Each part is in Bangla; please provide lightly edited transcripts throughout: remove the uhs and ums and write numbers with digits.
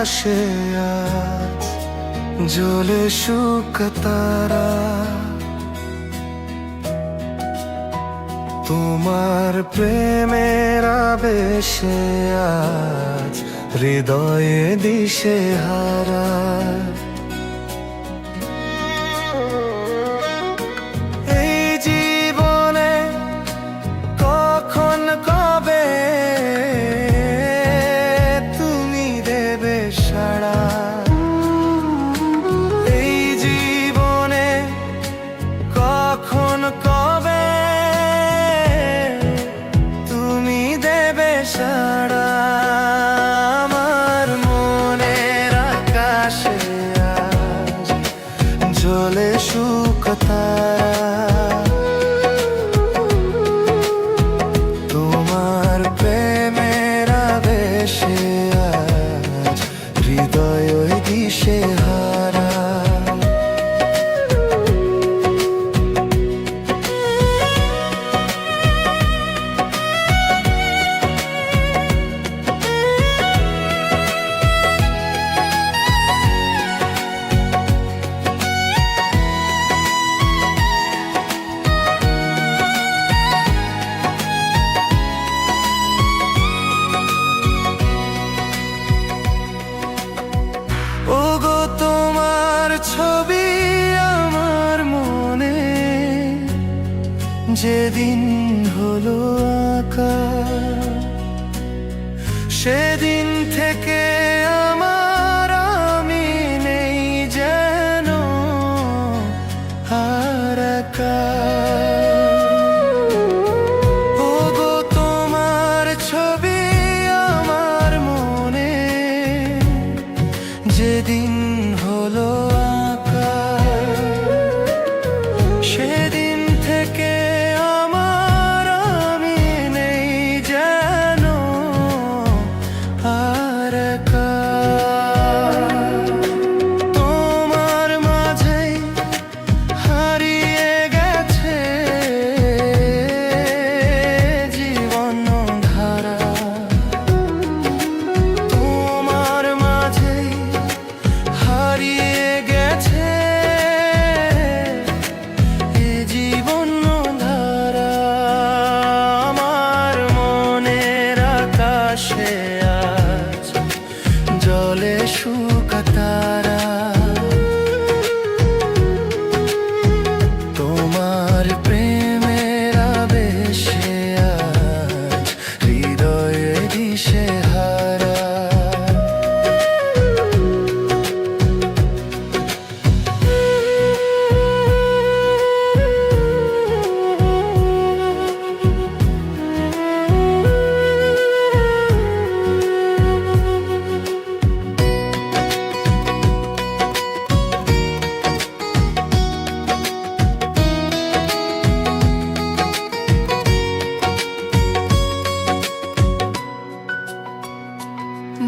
আকাশে আজ জ্বলে শুকা তারা, তোমার প্রেমের আবেশে আজ হৃদয়ে দিশে হারা। এই জীবনে কখন কবে তুমি দেবে সাড়া, এই জীবনে কখন কবে তুমি দেবে সাড়া। আমার মনের আকাশে আজ জ্বলে শুকা তারা, তোমার প্রেমের আবেশে আজ হৃদয় দিশে হারা। ওগো তোমার ছবি আমার মনে যেদিন হলো আঁকা, সেদিন থেকে আমার আমি নেই যেন আর একা। ওগো তোমার ছবি আমার মনে যেদিন হলো আঁকা, সেদিন থেকে আমার আমি নেই যেন আর একা। তোমার মাঝেই হারিয়ে গেছে জীবন ধারা, তোমার মাঝেই হারিয়ে গেছে এ জীবন ধারা। আমার মনের আকাশে আজ জ্বলে শুকা তারা, তোমার প্রেমের আবেশে আজ হৃদয়ে দিশে হারা।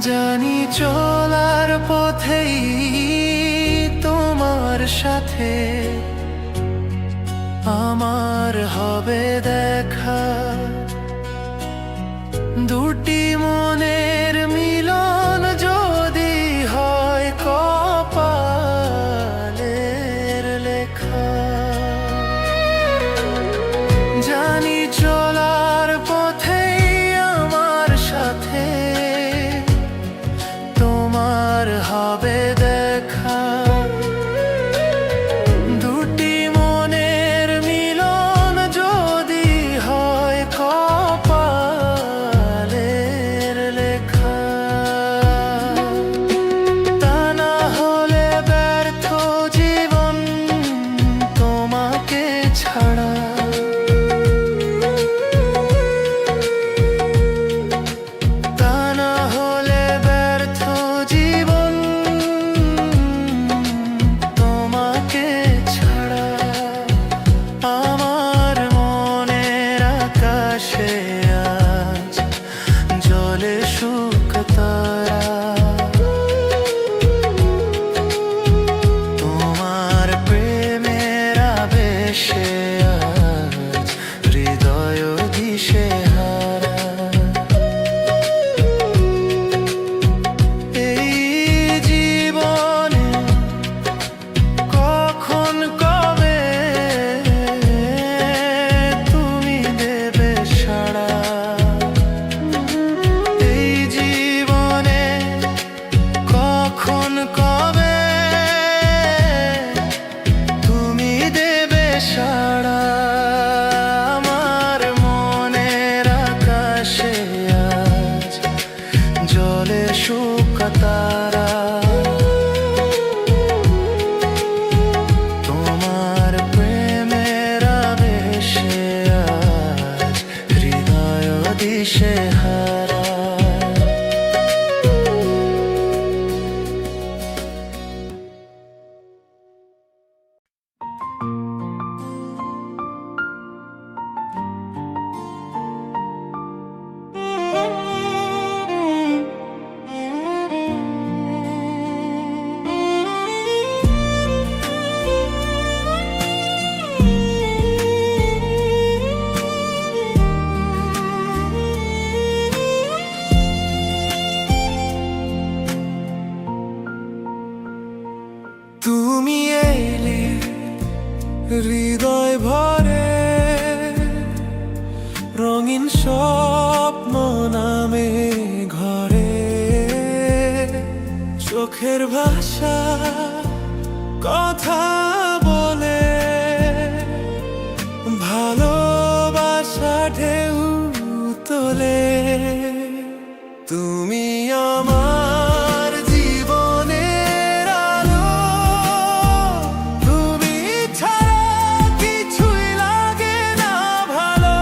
জানি চলার পথেই তোমার সাথে আমার হবে দেখা, দুটি মনের মিলন যদি হয় কপালের লেখা। জানি চলার পথেই আমার সাথে তোমার হবে দেখা, দুটি মনের মিলন যদি তুমি এলে হৃদয় ভরে, রঙিন স্বপ্ন নামে ঘরে। চোখের ভাষা কথা বলে, ভালোবাসা ঢেউ তোলে। তুমি আমার জীবনের আলো, তুমি ছাড়া কিছুই লাগে না ভালো।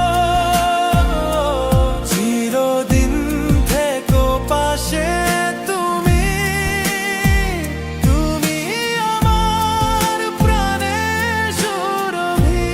চিরদিন থেকো পাশে তুমি, তুমি আমার প্রাণের সুরভি।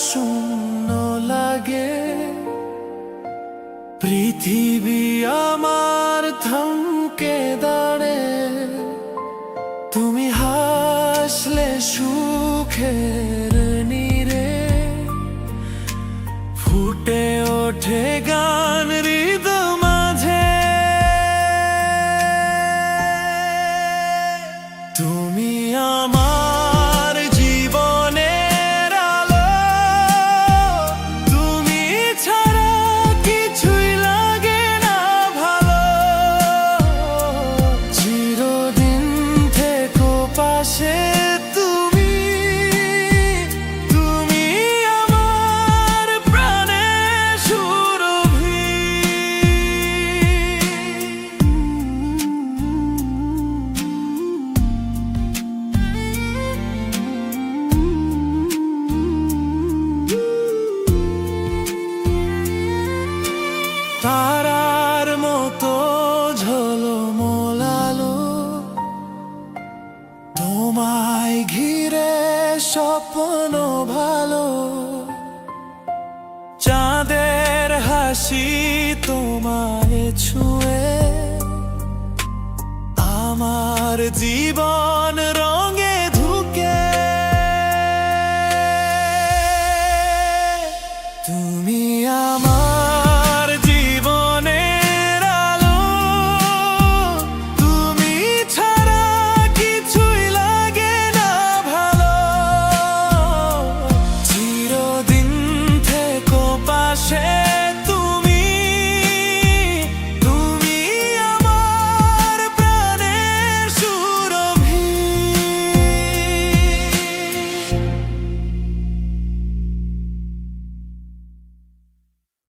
শূন্য লাগে পৃথিবী আমার, থমকে দাঁড়ে। তুমি হাসলে সুখের নীরে, ফুটে ওঠে গান হৃদয় মাঝে। তুমি আমার জীবনের আলো, তুমি ছাড়া কিছুই লাগে না ভালো। চিরদিন থেকো পাশে তুমি, তুমি আমার প্রাণের সুরভি। তারার মতো ঝলমলালো, তোমায় ঘিরে স্বপ্ন ভালো। চাঁদের হাসি তোমায় ছুঁয়ে, আমার জীবন